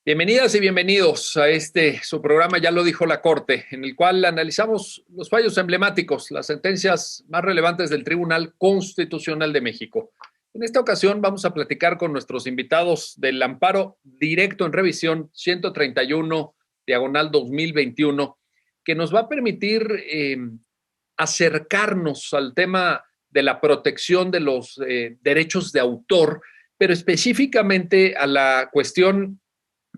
Bienvenidas y bienvenidos a su programa Ya lo dijo la Corte, en el cual analizamos los fallos emblemáticos, las sentencias más relevantes del Tribunal Constitucional de México. En esta ocasión vamos a platicar con nuestros invitados del amparo directo en revisión 131 diagonal 2021, que nos va a permitir acercarnos al tema de la protección de los derechos de autor, pero específicamente a la cuestión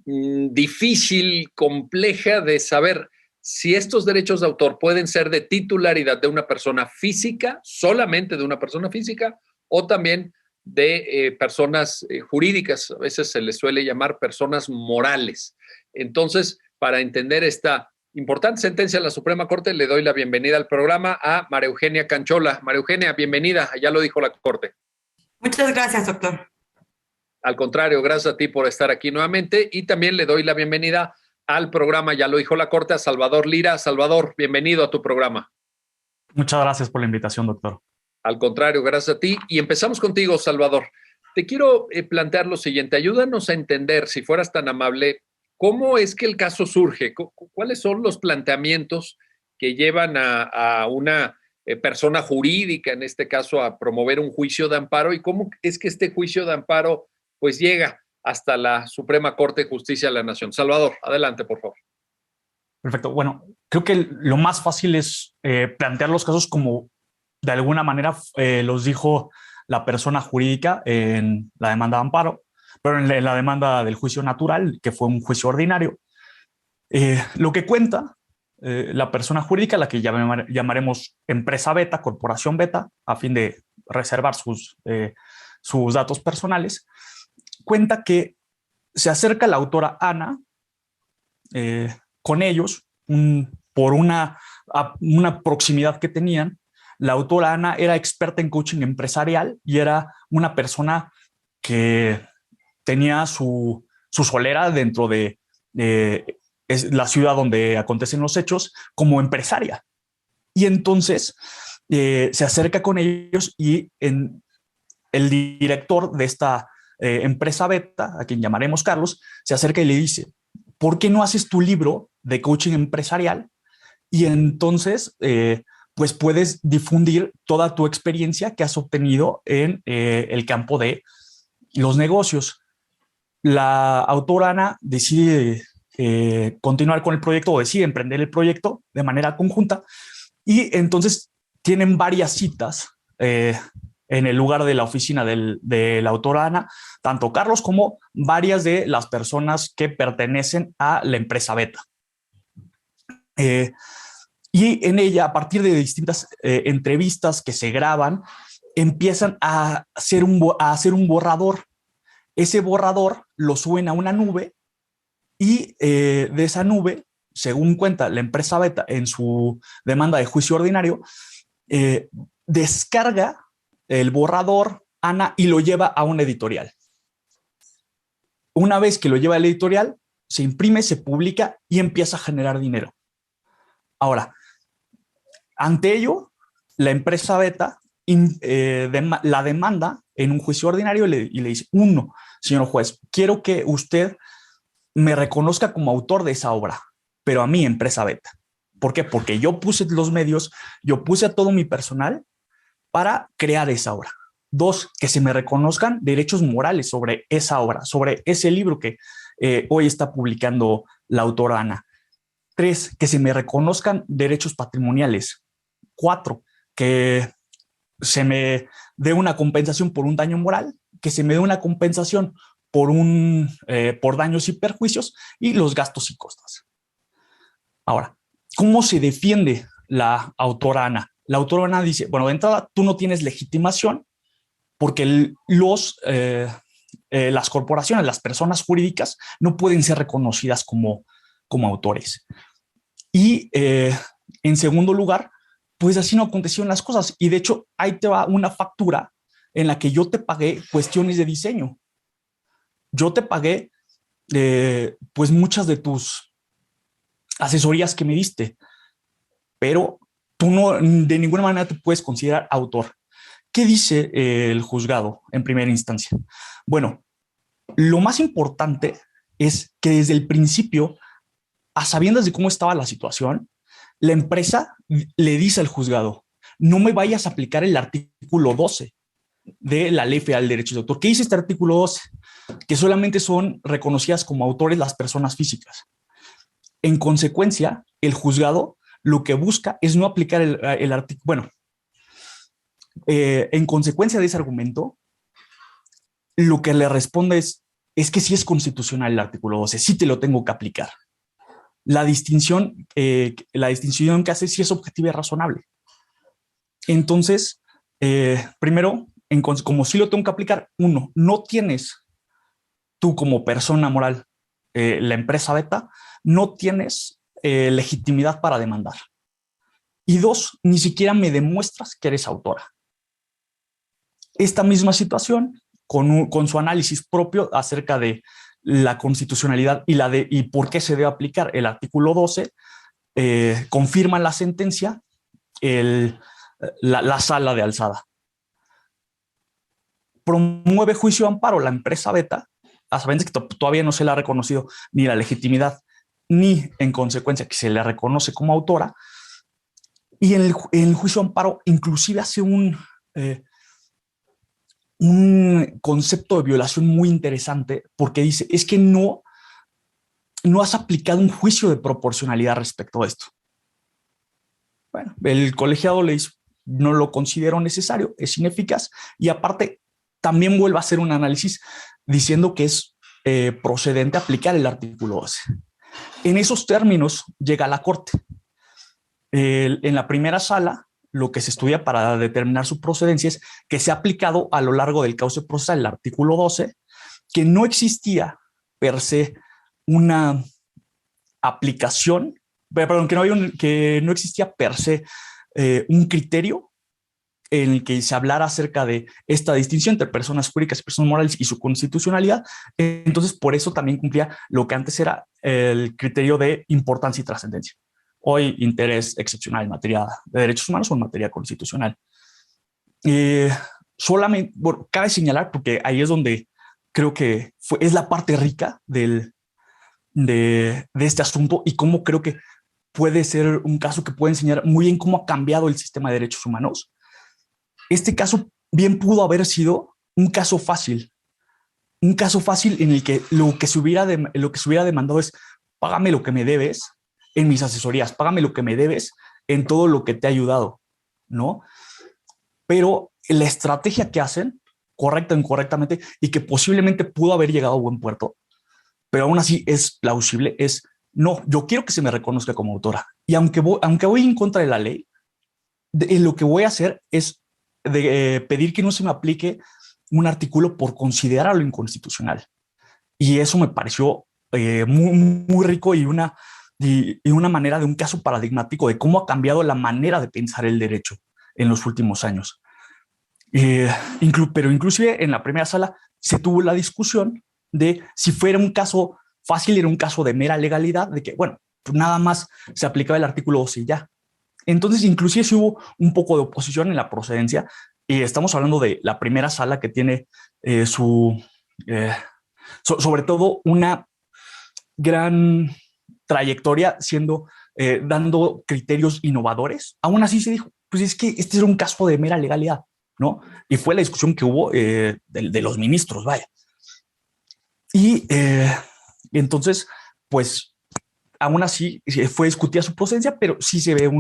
difícil, compleja de saber si estos derechos de autor pueden ser de titularidad de una persona física, solamente de una persona física, o también de personas jurídicas. A veces se les suele llamar personas morales. Entonces, para entender esta importante sentencia de la Suprema Corte, le doy la bienvenida al programa a María Eugenia Canchola. María Eugenia, bienvenida. Ya lo dijo la Corte. Muchas gracias, doctor. Al contrario, gracias a ti por estar aquí nuevamente, y también le doy la bienvenida al programa Ya lo dijo la Corte a Salvador Lira. Salvador, bienvenido a tu programa. Muchas gracias por la invitación, doctor. Al contrario, gracias a ti. Y empezamos contigo, Salvador. Te quiero plantear lo siguiente. Ayúdanos a entender, si fueras tan amable, cómo es que el caso surge, cuáles son los planteamientos que llevan a una persona jurídica, en este caso, a promover un juicio de amparo, y cómo es que este juicio de amparo pues llega hasta la Suprema Corte de Justicia de la Nación. Salvador, adelante, por favor. Perfecto. Bueno, creo que lo más fácil es plantear los casos como de alguna manera los dijo la persona jurídica en la demanda de amparo, pero en la demanda del juicio natural, que fue un juicio ordinario. Lo que cuenta la persona jurídica, la que llamaremos empresa beta, corporación beta, a fin de reservar sus datos personales, cuenta que se acerca la autora Ana con ellos por una proximidad que tenían. La autora Ana era experta en coaching empresarial y era una persona que tenía su solera dentro de la ciudad donde acontecen los hechos como empresaria. Y entonces se acerca con ellos y el director de esta empresa beta, a quien llamaremos Carlos, se acerca y le dice: ¿por qué no haces tu libro de coaching empresarial? Y entonces pues puedes difundir toda tu experiencia que has obtenido en el campo de los negocios. La autora Ana decide continuar con el proyecto, o decide emprender el proyecto de manera conjunta, y entonces tienen varias citas en el lugar de la oficina de la autora Ana, tanto Carlos como varias de las personas que pertenecen a la empresa beta. Y en ella, a partir de distintas entrevistas que se graban, empiezan a hacer un borrador. Ese borrador lo suben a una nube, y de esa nube, según cuenta la empresa beta en su demanda de juicio ordinario, descarga el borrador Ana y lo lleva a una editorial. Una vez que lo lleva a la editorial, se imprime, se publica y empieza a generar dinero. Ahora, ante ello, la empresa beta la demanda en un juicio ordinario y le dice: uno, señor juez, quiero que usted me reconozca como autor de esa obra, pero a mí, empresa beta. ¿Por qué? Porque yo puse los medios, yo puse a todo mi personal para crear esa obra. Dos, que se me reconozcan derechos morales sobre esa obra, sobre ese libro que hoy está publicando la autora Ana. Tres, que se me reconozcan derechos patrimoniales. Cuatro, que se me dé una compensación por un daño moral, que se me dé una compensación por daños y perjuicios y los gastos y costas. Ahora, ¿cómo se defiende la autora Ana? La autora Ana dice: bueno, de entrada, tú no tienes legitimación porque las corporaciones, las personas jurídicas, no pueden ser reconocidas como autores. Y en segundo lugar, pues así no acontecieron las cosas. Y de hecho, ahí te va una factura en la que yo te pagué cuestiones de diseño. Yo te pagué pues muchas de tus asesorías que me diste, pero tú no, de ninguna manera te puedes considerar autor. ¿Qué dice el juzgado en primera instancia? Bueno, lo más importante es que desde el principio, a sabiendas de cómo estaba la situación, la empresa le dice al juzgado, no me vayas a aplicar el artículo 12 de la Ley Federal de Derechos de Autor. ¿Qué dice este artículo 12? Que solamente son reconocidas como autores las personas físicas. En consecuencia, el juzgado lo que busca es no aplicar el artículo. Bueno, en consecuencia de ese argumento, lo que le responde es que sí es constitucional el artículo 12, sí te lo tengo que aplicar. La distinción que hace sí es objetiva y razonable. Entonces, primero, como sí lo tengo que aplicar, uno, no tienes tú como persona moral, la empresa beta, no tienes legitimidad para demandar. Y dos, ni siquiera me demuestras que eres autora. Esta misma situación, con su análisis propio acerca de la constitucionalidad y por qué se debe aplicar el artículo 12, confirma la sentencia la sala de alzada. Promueve juicio de amparo la empresa beta, a sabiendas que todavía no se le ha reconocido ni la legitimidad, ni en consecuencia que se le reconoce como autora. Y en el juicio de amparo inclusive hace un concepto de violación muy interesante, porque dice, es que no has aplicado un juicio de proporcionalidad respecto a esto. Bueno, el colegiado le dice, no lo considero necesario, es ineficaz, y aparte también vuelve a hacer un análisis diciendo que es procedente aplicar el artículo 12. En esos términos llega a la corte. En la primera sala, lo que se estudia para determinar su procedencia es que se ha aplicado a lo largo del cauce procesal el artículo 12, que no existía per se una aplicación, perdón, que no existía per se un criterio en el que se hablara acerca de esta distinción entre personas jurídicas y personas morales y su constitucionalidad. Entonces, por eso también cumplía lo que antes era el criterio de importancia y trascendencia. Hoy, interés excepcional en materia de derechos humanos o en materia constitucional. Solamente, bueno, cabe señalar, porque ahí es donde creo que es la parte rica de este asunto y cómo creo que puede ser un caso que puede enseñar muy bien cómo ha cambiado el sistema de derechos humanos. Este caso bien pudo haber sido un caso fácil en el que lo que se hubiera demandado es págame lo que me debes en mis asesorías, págame lo que me debes en todo lo que te ha ayudado, ¿no? Pero la estrategia que hacen, correcta o incorrectamente, y que posiblemente pudo haber llegado a buen puerto, pero aún así es plausible, es no, yo quiero que se me reconozca como autora. Y aunque voy en contra de la ley, lo que voy a hacer es pedir que no se me aplique un artículo por considerarlo inconstitucional. Y eso me pareció muy, muy rico y una manera de un caso paradigmático de cómo ha cambiado la manera de pensar el derecho en los últimos años. Pero inclusive en la primera sala se tuvo la discusión de si fuera un caso fácil, era un caso de mera legalidad, de que, bueno, pues nada más se aplicaba el artículo 12 y ya. Entonces, inclusive si hubo un poco de oposición en la procedencia, y estamos hablando de la primera sala que tiene sobre todo una gran trayectoria dando criterios innovadores. Aún así se dijo, pues es que este era un caso de mera legalidad, ¿no? Y fue la discusión que hubo de los ministros, vaya. Y entonces, pues, aún así fue discutida su procedencia, pero sí se ve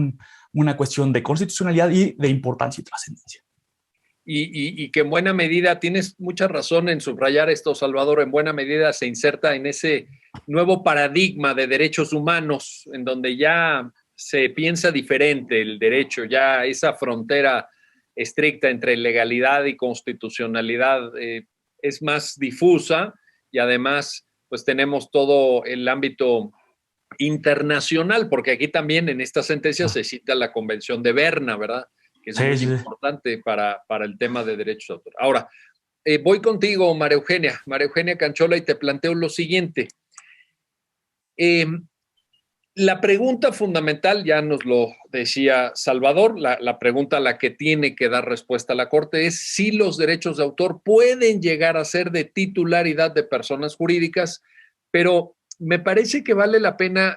una cuestión de constitucionalidad y de importancia y trascendencia. Y que en buena medida, tienes mucha razón en subrayar esto, Salvador, en buena medida se inserta en ese nuevo paradigma de derechos humanos, en donde ya se piensa diferente el derecho, ya esa frontera estricta entre legalidad y constitucionalidad es más difusa, y además pues tenemos todo el ámbito internacional, porque aquí también en esta sentencia se cita la Convención de Berna, ¿verdad? Que es muy importante para el tema de derechos de autor. Ahora, voy contigo, María Eugenia Canchola, y te planteo lo siguiente. La pregunta fundamental, ya nos lo decía Salvador, la pregunta a la que tiene que dar respuesta la Corte es si los derechos de autor pueden llegar a ser de titularidad de personas jurídicas pero me parece que vale la pena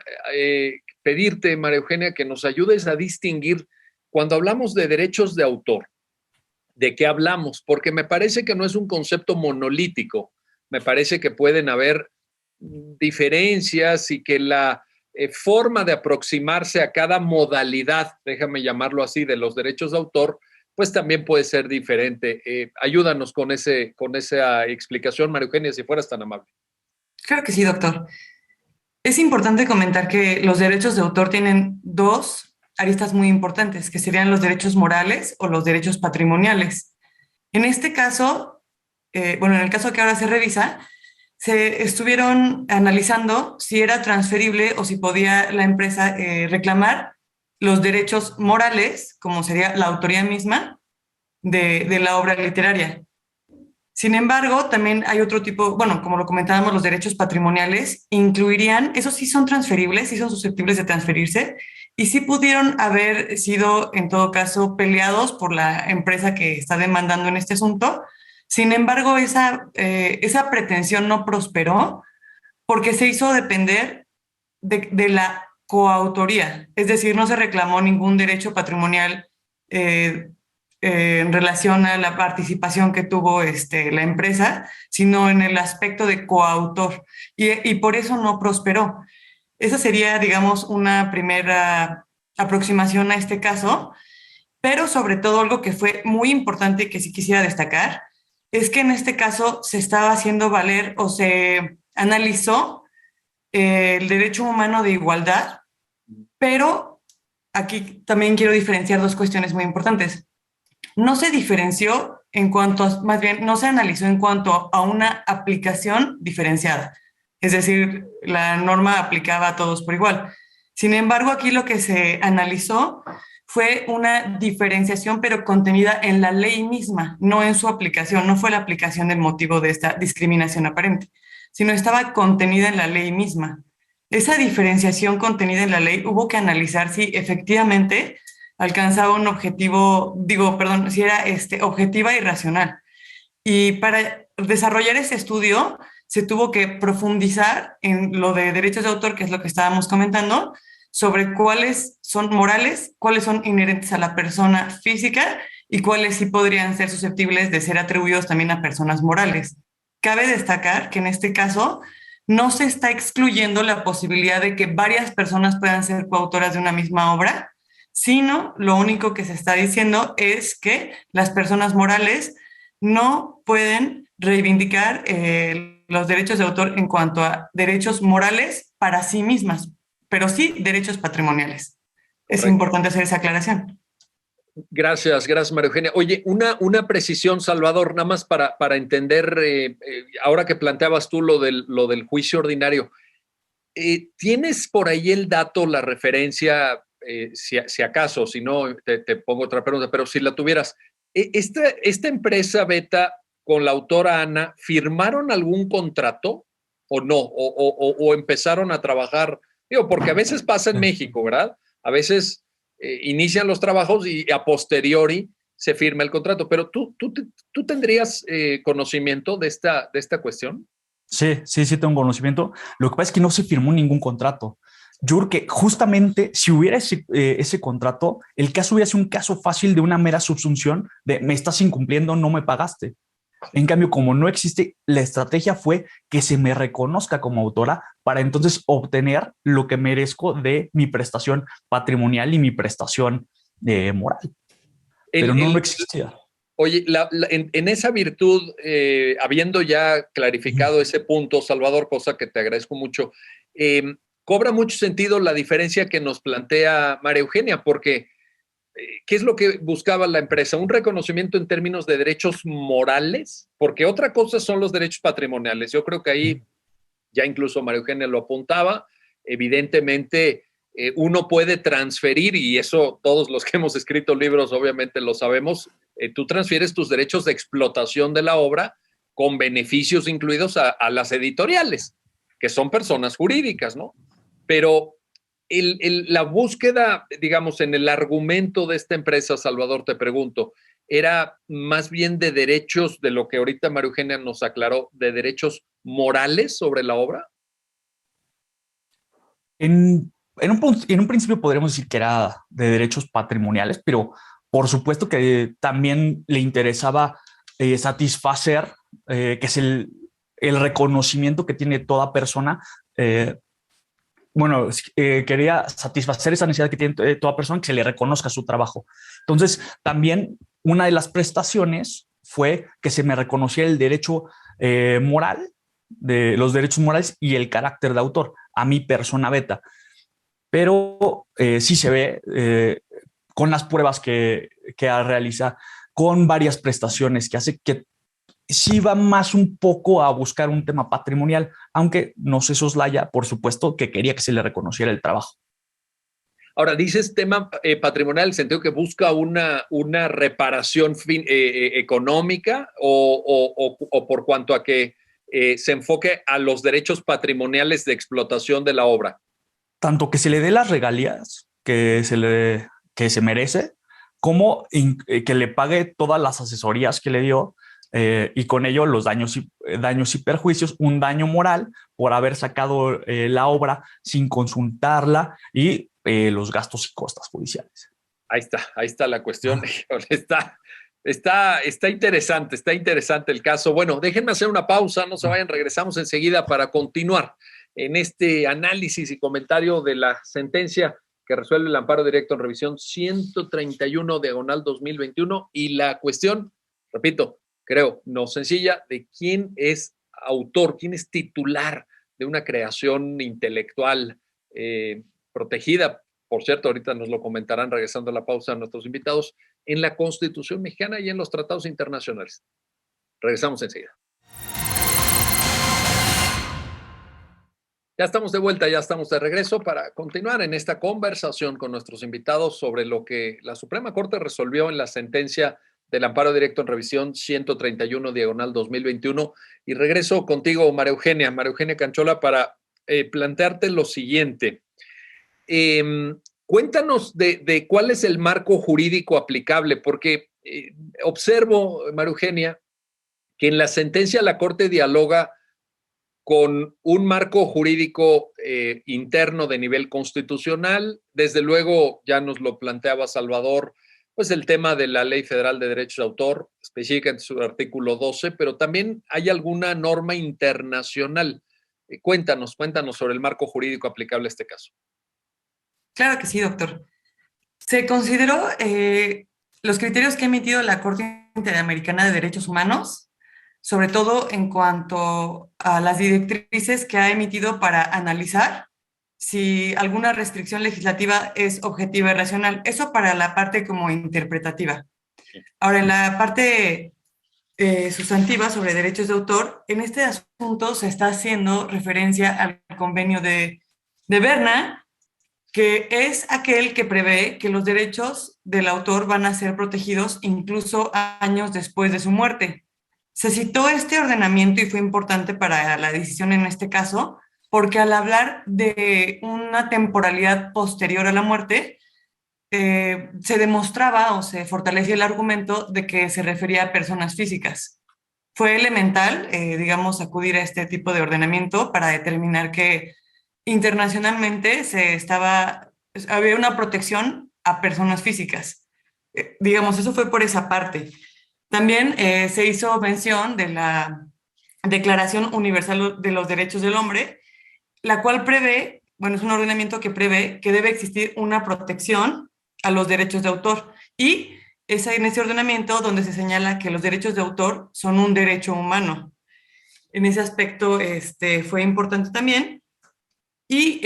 pedirte, María Eugenia, que nos ayudes a distinguir cuando hablamos de derechos de autor, ¿de qué hablamos? Porque me parece que no es un concepto monolítico, me parece que pueden haber diferencias y que la forma de aproximarse a cada modalidad, déjame llamarlo así, de los derechos de autor, pues también puede ser diferente. Ayúdanos con esa explicación, María Eugenia, si fueras tan amable. Claro que sí, doctor. Es importante comentar que los derechos de autor tienen dos aristas muy importantes, que serían los derechos morales o los derechos patrimoniales. En este caso, en el caso que ahora se revisa, se estuvieron analizando si era transferible o si podía la empresa reclamar los derechos morales, como sería la autoría misma de la obra literaria. Sin embargo, también hay otro tipo, bueno, como lo comentábamos, los derechos patrimoniales incluirían, esos sí son transferibles, sí son susceptibles de transferirse y sí pudieron haber sido, en todo caso, peleados por la empresa que está demandando en este asunto. Sin embargo, esa pretensión no prosperó porque se hizo depender de la coautoría, es decir, no se reclamó ningún derecho patrimonial eh, en relación a la participación que tuvo la empresa, sino en el aspecto de coautor, y por eso no prosperó. Esa sería, digamos, una primera aproximación a este caso, pero sobre todo algo que fue muy importante y que sí quisiera destacar, es que en este caso se estaba haciendo valer o se analizó el derecho humano de igualdad, pero aquí también quiero diferenciar dos cuestiones muy importantes. No se diferenció en cuanto más bien, no se analizó en cuanto a una aplicación diferenciada. Es decir, la norma aplicaba a todos por igual. Sin embargo, aquí lo que se analizó fue una diferenciación, pero contenida en la ley misma, no en su aplicación. No fue la aplicación del motivo de esta discriminación aparente, sino estaba contenida en la ley misma. Esa diferenciación contenida en la ley hubo que analizar si efectivamente alcanzaba un objetivo, si era objetiva y racional. Y para desarrollar ese estudio se tuvo que profundizar en lo de derechos de autor, que es lo que estábamos comentando, sobre cuáles son morales, cuáles son inherentes a la persona física y cuáles sí podrían ser susceptibles de ser atribuidos también a personas morales. Cabe destacar que en este caso no se está excluyendo la posibilidad de que varias personas puedan ser coautoras de una misma obra, sino lo único que se está diciendo es que las personas morales no pueden reivindicar los derechos de autor en cuanto a derechos morales para sí mismas, pero sí derechos patrimoniales. Correcto. Es importante hacer esa aclaración. Gracias, María Eugenia. Oye, una precisión, Salvador, nada más para entender, ahora que planteabas tú lo del juicio ordinario, ¿tienes por ahí el dato, la referencia, si acaso, si no, te pongo otra pregunta, pero si la tuvieras, esta empresa Beta con la autora Ana, ¿firmaron algún contrato o no? ¿O empezaron a trabajar? Digo, porque a veces pasa en México, ¿verdad? A veces inician los trabajos y a posteriori se firma el contrato, pero ¿tú tendrías conocimiento de esta cuestión? Sí tengo conocimiento. Lo que pasa es que no se firmó ningún contrato. Yo creo que justamente si hubiera ese contrato, el caso hubiera sido un caso fácil de una mera subsunción de me estás incumpliendo, no me pagaste. En cambio, como no existe, la estrategia fue que se me reconozca como autora para entonces obtener lo que merezco de mi prestación patrimonial y mi prestación moral. Pero no existía. Oye, en esa virtud, habiendo ya clarificado ese punto, Salvador, cosa que te agradezco mucho, cobra mucho sentido la diferencia que nos plantea María Eugenia, porque ¿qué es lo que buscaba la empresa? Un reconocimiento en términos de derechos morales, porque otra cosa son los derechos patrimoniales. Yo creo que ahí ya incluso María Eugenia lo apuntaba, evidentemente uno puede transferir, y eso todos los que hemos escrito libros obviamente lo sabemos, tú transfieres tus derechos de explotación de la obra con beneficios incluidos a las editoriales, que son personas jurídicas, ¿no? Pero la búsqueda, digamos, en el argumento de esta empresa, Salvador, te pregunto, ¿era más bien de derechos, de lo que ahorita María Eugenia nos aclaró, de derechos morales sobre la obra? en un principio podríamos decir que era de derechos patrimoniales, pero por supuesto que también le interesaba satisfacer, que es el reconocimiento que tiene toda persona. Quería satisfacer esa necesidad que tiene toda persona, que se le reconozca su trabajo. Entonces, también una de las prestaciones fue que se me reconociera el derecho moral, de los derechos morales y el carácter de autor a mi persona beta. Pero sí se ve con las pruebas que realiza, con varias prestaciones que hace, que sí va más un poco a buscar un tema patrimonial, aunque no se soslaya, por supuesto, que quería que se le reconociera el trabajo. Ahora, dices tema patrimonial, en el sentido que busca una reparación económica o por cuanto a que se enfoque a los derechos patrimoniales de explotación de la obra. Tanto que se le dé las regalías que se merece, como que le pague todas las asesorías que le dio, y con ello los daños y perjuicios, un daño moral por haber sacado la obra sin consultarla, y los gastos y costas judiciales. Ahí está la cuestión. Está interesante el caso. Bueno, déjenme hacer una pausa, no se vayan, regresamos enseguida para continuar en este análisis y comentario de la sentencia que resuelve el amparo directo en revisión 131/2021 y la cuestión, repito, creo, no sencilla, de quién es autor, quién es titular de una creación intelectual protegida, por cierto, ahorita nos lo comentarán regresando a la pausa nuestros invitados, en la Constitución mexicana y en los tratados internacionales. Regresamos enseguida. Ya estamos de vuelta, ya estamos de regreso para continuar en esta conversación con nuestros invitados sobre lo que la Suprema Corte resolvió en la sentencia del amparo directo en revisión 131/2021. Y regreso contigo, María Eugenia Canchola, para plantearte lo siguiente. Cuéntanos de cuál es el marco jurídico aplicable, porque observo, María Eugenia, que en la sentencia la Corte dialoga con un marco jurídico interno de nivel constitucional. Desde luego, ya nos lo planteaba Salvador, pues el tema de la Ley Federal de Derechos de Autor, específica en su artículo 12, pero también hay alguna norma internacional. Cuéntanos sobre el marco jurídico aplicable a este caso. Claro que sí, doctor. Se consideró los criterios que ha emitido la Corte Interamericana de Derechos Humanos, sobre todo en cuanto a las directrices que ha emitido para analizar si alguna restricción legislativa es objetiva y racional. Eso para la parte como interpretativa. Ahora, en la parte sustantiva sobre derechos de autor, en este asunto se está haciendo referencia al convenio de Berna, que es aquel que prevé que los derechos del autor van a ser protegidos incluso años después de su muerte. Se citó este ordenamiento y fue importante para la decisión en este caso, porque al hablar de una temporalidad posterior a la muerte, se demostraba o se fortalecía el argumento de que se refería a personas físicas. Fue elemental, digamos, acudir a este tipo de ordenamiento para determinar que internacionalmente había una protección a personas físicas. Digamos, eso fue por esa parte. También se hizo mención de la Declaración Universal de los Derechos del Hombre, la cual prevé, bueno, es un ordenamiento que prevé que debe existir una protección a los derechos de autor. Y es en ese ordenamiento donde se señala que los derechos de autor son un derecho humano. En ese aspecto fue importante también. Y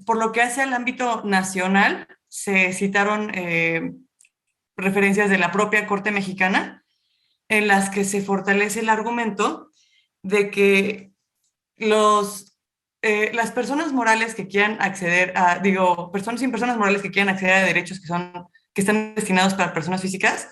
por lo que hace al ámbito nacional, se citaron referencias de la propia Corte Mexicana, en las que se fortalece el argumento de que las personas morales que quieran acceder a, personas sin personas morales que quieran acceder a derechos que están destinados para personas físicas,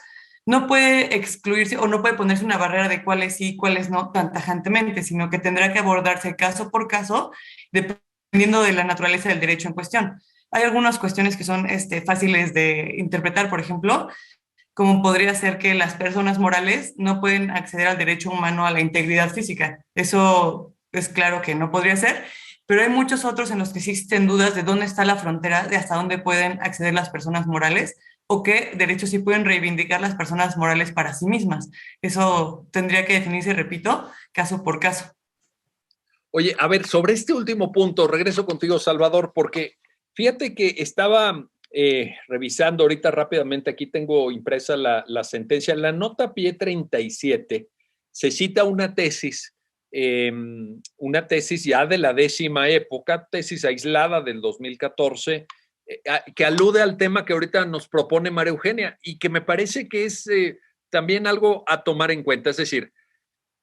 no puede excluirse o no puede ponerse una barrera de cuáles sí y cuáles no tan tajantemente, sino que tendrá que abordarse caso por caso, dependiendo de la naturaleza del derecho en cuestión. Hay algunas cuestiones que son fáciles de interpretar, por ejemplo, como podría ser que las personas morales no pueden acceder al derecho humano a la integridad física. Eso es claro que no podría ser. pero hay muchos otros en los que existen dudas de dónde está la frontera, de hasta dónde pueden acceder las personas morales o qué derechos sí pueden reivindicar las personas morales para sí mismas. Eso tendría que definirse, repito, caso por caso. Oye, a ver, sobre este último punto, regreso contigo, Salvador, porque fíjate que estaba revisando ahorita rápidamente, aquí tengo impresa la sentencia, en la nota pie 37 se cita una tesis ya de la 10ª época, tesis aislada del 2014, que alude al tema que ahorita nos propone María Eugenia y que me parece que es también algo a tomar en cuenta. Es decir,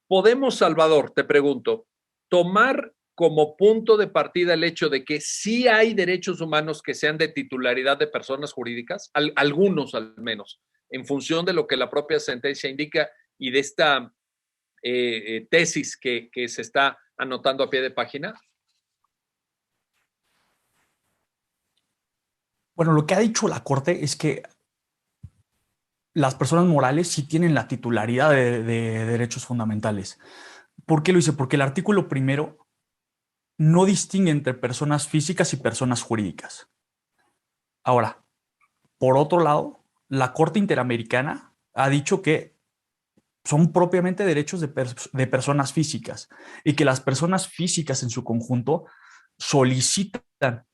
podemos, Salvador, te pregunto, tomar como punto de partida el hecho de que sí hay derechos humanos que sean de titularidad de personas jurídicas, algunos al menos, en función de lo que la propia sentencia indica y de esta tesis que se está anotando a pie de página? Bueno, lo que ha dicho la Corte es que las personas morales sí tienen la titularidad de derechos fundamentales. ¿Por qué lo dice? Porque el artículo primero no distingue entre personas físicas y personas jurídicas. Ahora, por otro lado, la Corte Interamericana ha dicho que son propiamente derechos de personas físicas y que las personas físicas en su conjunto solicitan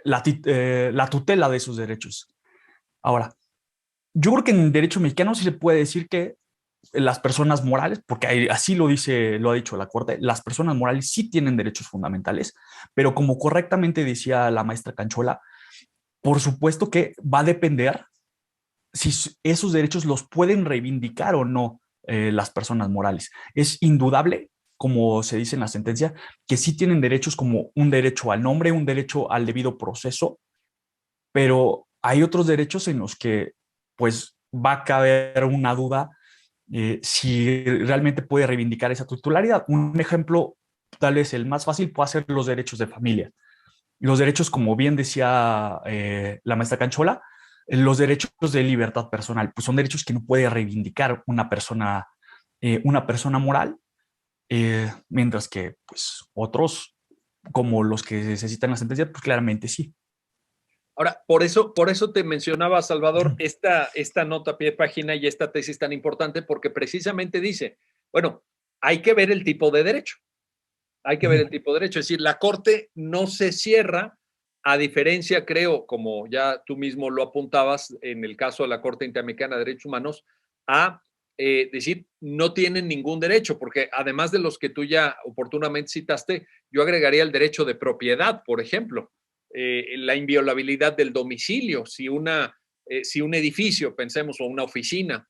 la tutela de esos derechos. Ahora, yo creo que en derecho mexicano sí se puede decir que las personas morales, porque así lo ha dicho la Corte, las personas morales sí tienen derechos fundamentales, pero como correctamente decía la maestra Canchola, por supuesto que va a depender si esos derechos los pueden reivindicar o no las personas morales. Es indudable, como se dice en la sentencia, que sí tienen derechos como un derecho al nombre, un derecho al debido proceso, pero hay otros derechos en los que pues va a caber una duda si realmente puede reivindicar esa titularidad. Un ejemplo, tal vez el más fácil, puede ser los derechos de familia. Los derechos, como bien decía la maestra Canchola, los derechos de libertad personal, pues son derechos que no puede reivindicar una persona moral, mientras que pues otros, como los que se citan en la sentencia, pues claramente sí. Ahora, por eso te mencionaba, Salvador, esta nota a pie de página y esta tesis tan importante, porque precisamente dice, bueno, hay que ver el tipo de derecho. Hay que ver el tipo de derecho. Es decir, la Corte no se cierra, a diferencia, creo, como ya tú mismo lo apuntabas, en el caso de la Corte Interamericana de Derechos Humanos, a decir, no tienen ningún derecho, porque además de los que tú ya oportunamente citaste, yo agregaría el derecho de propiedad, por ejemplo, la inviolabilidad del domicilio, si un edificio, pensemos, o una oficina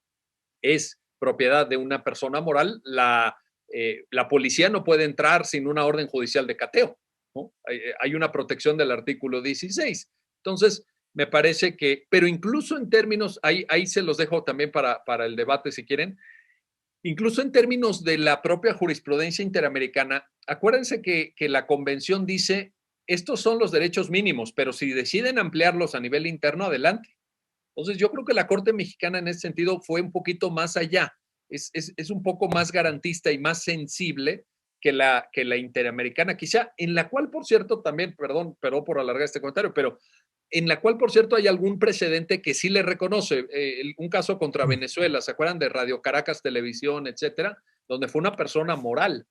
es propiedad de una persona moral, la policía no puede entrar sin una orden judicial de cateo, ¿no? Hay una protección del artículo 16. Entonces, me parece que, pero incluso en términos, ahí se los dejo también para el debate si quieren, incluso en términos de la propia jurisprudencia interamericana, acuérdense que la convención dice, estos son los derechos mínimos, pero si deciden ampliarlos a nivel interno, adelante. Entonces, yo creo que la Corte Mexicana en ese sentido fue un poquito más allá, es un poco más garantista y más sensible que la interamericana, quizá, en la cual, por cierto, también, perdón por alargar este comentario, pero en la cual, por cierto, hay algún precedente que sí le reconoce. Un caso contra Venezuela, ¿se acuerdan de Radio Caracas Televisión, etcétera? Donde fue una persona moral.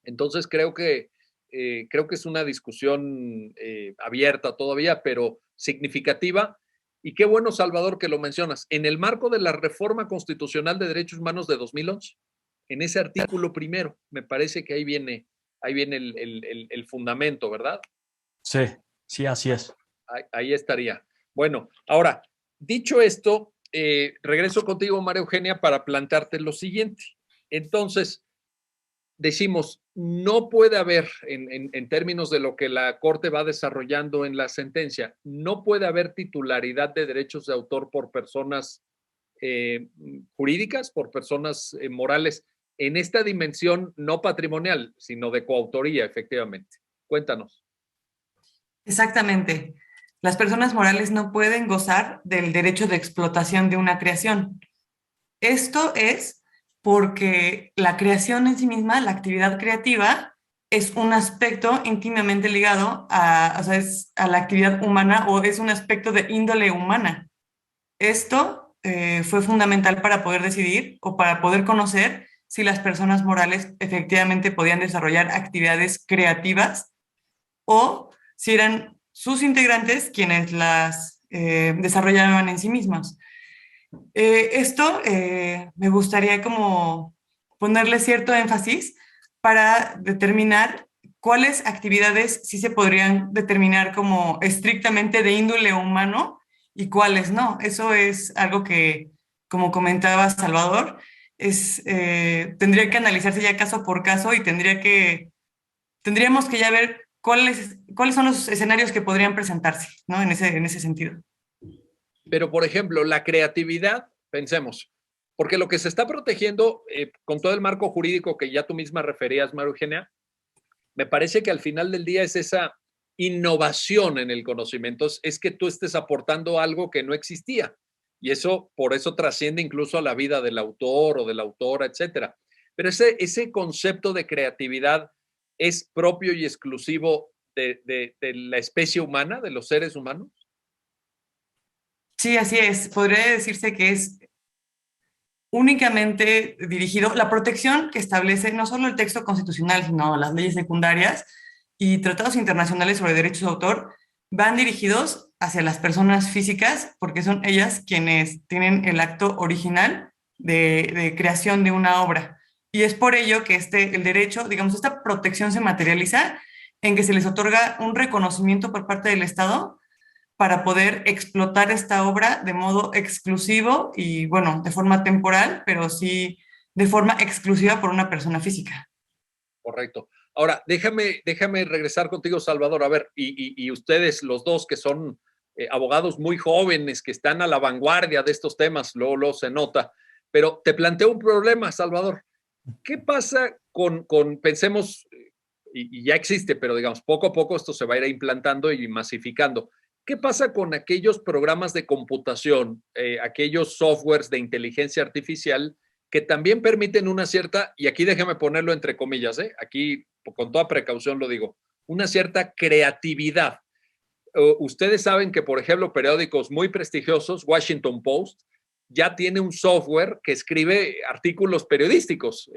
Entonces, creo que es una discusión abierta todavía, pero significativa. Y qué bueno, Salvador, que lo mencionas. En el marco de la Reforma Constitucional de Derechos Humanos de 2011, en ese artículo primero, me parece que ahí viene el fundamento, ¿verdad? Sí, sí, así es. Ahí estaría. Bueno, ahora, dicho esto, regreso contigo, María Eugenia, para plantearte lo siguiente. Entonces, decimos, no puede haber, en términos de lo que la Corte va desarrollando en la sentencia, no puede haber titularidad de derechos de autor por personas jurídicas, por personas morales, en esta dimensión no patrimonial, sino de coautoría, efectivamente. Cuéntanos. Exactamente. Las personas morales no pueden gozar del derecho de explotación de una creación. Esto es porque la creación en sí misma, la actividad creativa, es un aspecto íntimamente ligado o sea, es a la actividad humana o es un aspecto de índole humana. Esto fue fundamental para poder decidir o para poder conocer si las personas morales efectivamente podían desarrollar actividades creativas o si eran sus integrantes quienes las desarrollaban en sí mismos. Me gustaría como ponerle cierto énfasis para determinar cuáles actividades sí se podrían determinar como estrictamente de índole humano y cuáles no. Eso es algo que, como comentaba Salvador, tendría que analizarse ya caso por caso y tendríamos que ya ver cuáles son los escenarios que podrían presentarse, ¿no? En ese sentido. Pero, por ejemplo, la creatividad, pensemos, porque lo que se está protegiendo con todo el marco jurídico que ya tú misma referías, María Eugenia, me parece que al final del día es esa innovación en el conocimiento, es que tú estés aportando algo que no existía. Y eso, por eso trasciende incluso a la vida del autor o de la autora, etcétera. Pero ese concepto de creatividad es propio y exclusivo de la especie humana, de los seres humanos. Sí, así es. Podría decirse que es únicamente dirigido, la protección que establece no solo el texto constitucional, sino las leyes secundarias y tratados internacionales sobre derechos de autor, van dirigidos hacia las personas físicas porque son ellas quienes tienen el acto original de creación de una obra. Y es por ello que el derecho, digamos, esta protección se materializa en que se les otorga un reconocimiento por parte del Estado para poder explotar esta obra de modo exclusivo y, bueno, de forma temporal, pero sí de forma exclusiva por una persona física. Correcto. Ahora, déjame regresar contigo, Salvador. A ver, y ustedes, los dos que son abogados muy jóvenes, que están a la vanguardia de estos temas, luego se nota, pero te planteo un problema, Salvador. ¿Qué pasa pensemos, y ya existe, pero digamos, poco a poco esto se va a ir implantando y masificando? ¿Qué pasa con aquellos programas de computación, aquellos softwares de inteligencia artificial que también permiten una cierta, y aquí déjame ponerlo entre comillas, aquí con toda precaución lo digo, una cierta creatividad? Ustedes saben que, por ejemplo, periódicos muy prestigiosos, Washington Post, ya tiene un software que escribe artículos periodísticos.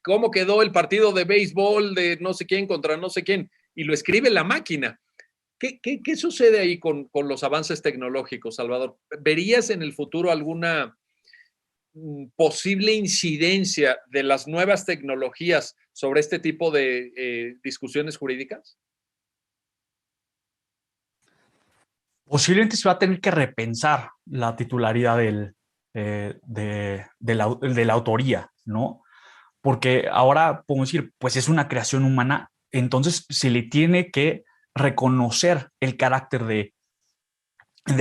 ¿Cómo quedó el partido de béisbol de no sé quién contra no sé quién? Y lo escribe la máquina. ¿Qué sucede ahí con los avances tecnológicos, Salvador? ¿Verías en el futuro alguna posible incidencia de las nuevas tecnologías sobre este tipo de discusiones jurídicas? Posiblemente se va a tener que repensar la titularidad de la autoría, ¿no? Porque ahora podemos decir, pues es una creación humana, entonces se le tiene que reconocer el carácter de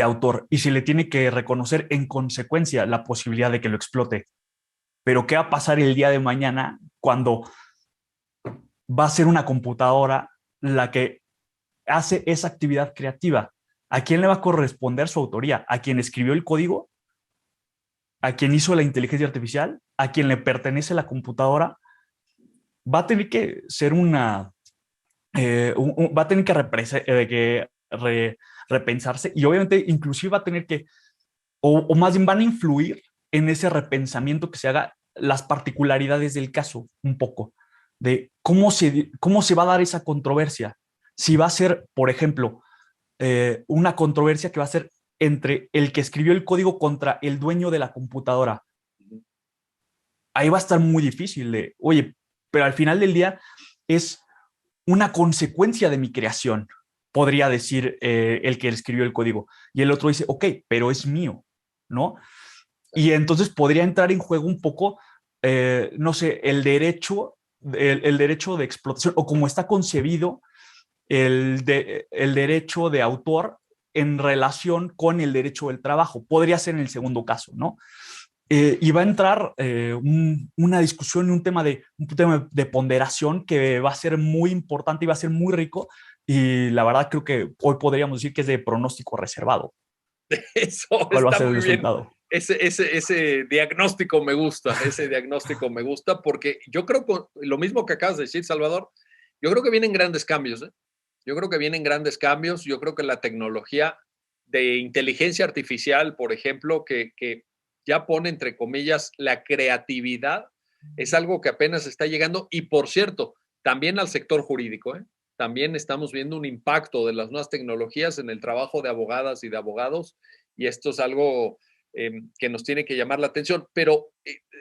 autor y se le tiene que reconocer en consecuencia la posibilidad de que lo explote. Pero ¿qué va a pasar el día de mañana cuando va a ser una computadora la que hace esa actividad creativa? ¿A quién le va a corresponder su autoría? ¿A quien escribió el código? ¿A quien hizo la inteligencia artificial? ¿A quien le pertenece la computadora? Va a tener que ser va a tener que repensarse y obviamente inclusive va a tener que, o más bien van a influir en ese repensamiento que se haga las particularidades del caso un poco, de cómo se va a dar esa controversia. Si va a ser, por ejemplo, una controversia que va a ser entre el que escribió el código contra el dueño de la computadora. Ahí va a estar muy difícil de, oye, pero al final del día es una consecuencia de mi creación, podría decir el que escribió el código. Y el otro dice, ok, pero es mío, ¿no? Y entonces podría entrar en juego un poco, no sé, el derecho de explotación o cómo está concebido el derecho de autor en relación con el derecho del trabajo. Podría ser en el segundo caso, ¿no? Y va a entrar una discusión y un tema de ponderación que va a ser muy importante y va a ser muy rico. Y la verdad creo que hoy podríamos decir que es de pronóstico reservado. Eso ¿Cuál va a está ser el muy bien. resultado? Ese diagnóstico me gusta, porque yo creo que lo mismo que acabas de decir, Salvador, Yo creo que vienen grandes cambios, ¿eh? Yo creo que vienen grandes cambios. Yo creo que la tecnología de inteligencia artificial, por ejemplo, que ya pone entre comillas la creatividad, es algo que apenas está llegando. Y por cierto, también al sector jurídico, ¿eh? También estamos viendo un impacto de las nuevas tecnologías en el trabajo de abogadas y de abogados. Y esto es algo que nos tiene que llamar la atención. Pero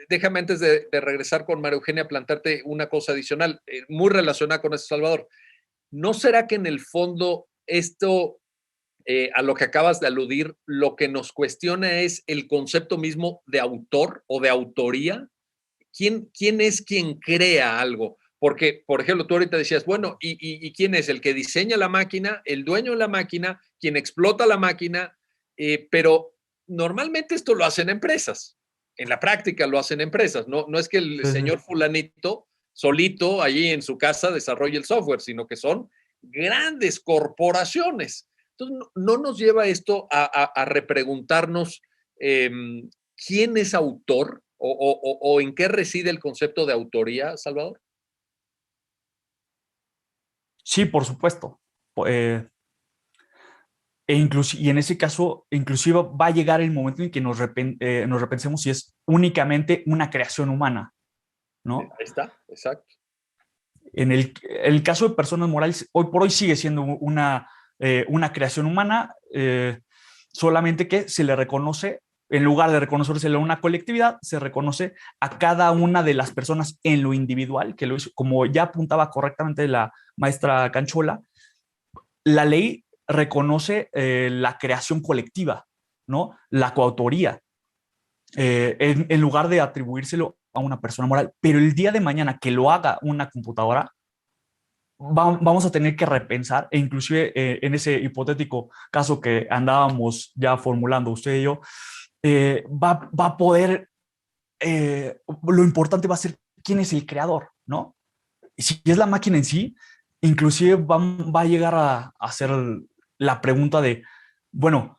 déjame antes de regresar con María Eugenia plantearte una cosa adicional, muy relacionada con esto, Salvador. ¿No será que en el fondo esto, a lo que acabas de aludir, lo que nos cuestiona es el concepto mismo de autor o de autoría? ¿Quién es quien crea algo? Porque, por ejemplo, tú ahorita decías, bueno, ¿y quién es? El que diseña la máquina, el dueño de la máquina, quien explota la máquina, pero normalmente esto lo hacen empresas. En la práctica lo hacen empresas. No es que el señor fulanito solito allí en su casa desarrolle el software, sino que son grandes corporaciones. Entonces, no nos lleva esto a repreguntarnos quién es autor o en qué reside el concepto de autoría, Salvador. Sí, por supuesto. Y en ese caso, inclusive va a llegar el momento en que nos repensemos si es únicamente una creación humana, ¿no? Ahí está, exacto. En el caso de personas morales, hoy por hoy sigue siendo una creación humana, solamente que se le reconoce, en lugar de reconocérselo a una colectividad, se reconoce a cada una de las personas en lo individual, que lo hizo, como ya apuntaba correctamente la maestra Canchola, la ley reconoce la creación colectiva, ¿no? La coautoría, en lugar de atribuírselo a una persona moral. Pero el día de mañana que lo haga una computadora, vamos a tener que repensar, e inclusive en ese hipotético caso que andábamos ya formulando usted y yo, va a poder, lo importante va a ser quién es el creador, ¿no? Y si es la máquina en sí, inclusive va a llegar a hacer la pregunta de, bueno,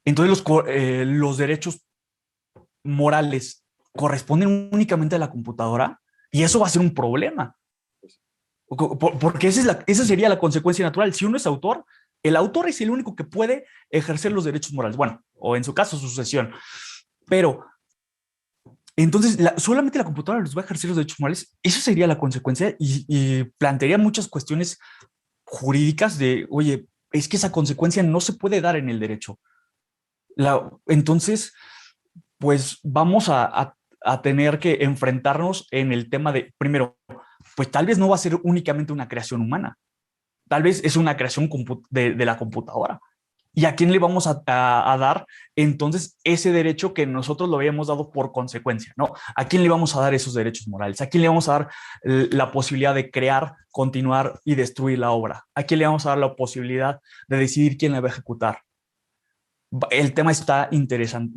entonces los derechos morales corresponden únicamente a la computadora y eso va a ser un problema. Porque esa sería la consecuencia natural. Si uno es autor, el autor es el único que puede ejercer los derechos morales. Bueno, o en su caso, su sucesión. Pero entonces, solamente la computadora los va a ejercer los derechos morales. Eso sería la consecuencia y plantearía muchas cuestiones jurídicas de, oye, es que esa consecuencia no se puede dar en el derecho. Entonces, pues vamos a tener que enfrentarnos en el tema de, primero, pues tal vez no va a ser únicamente una creación humana, tal vez es una creación de la computadora. ¿Y a quién le vamos a dar entonces ese derecho que nosotros lo habíamos dado por consecuencia? ¿No? ¿A quién le vamos a dar esos derechos morales? ¿A quién le vamos a dar la posibilidad de crear, continuar y destruir la obra? ¿A quién le vamos a dar la posibilidad de decidir quién la va a ejecutar? El tema está interesante.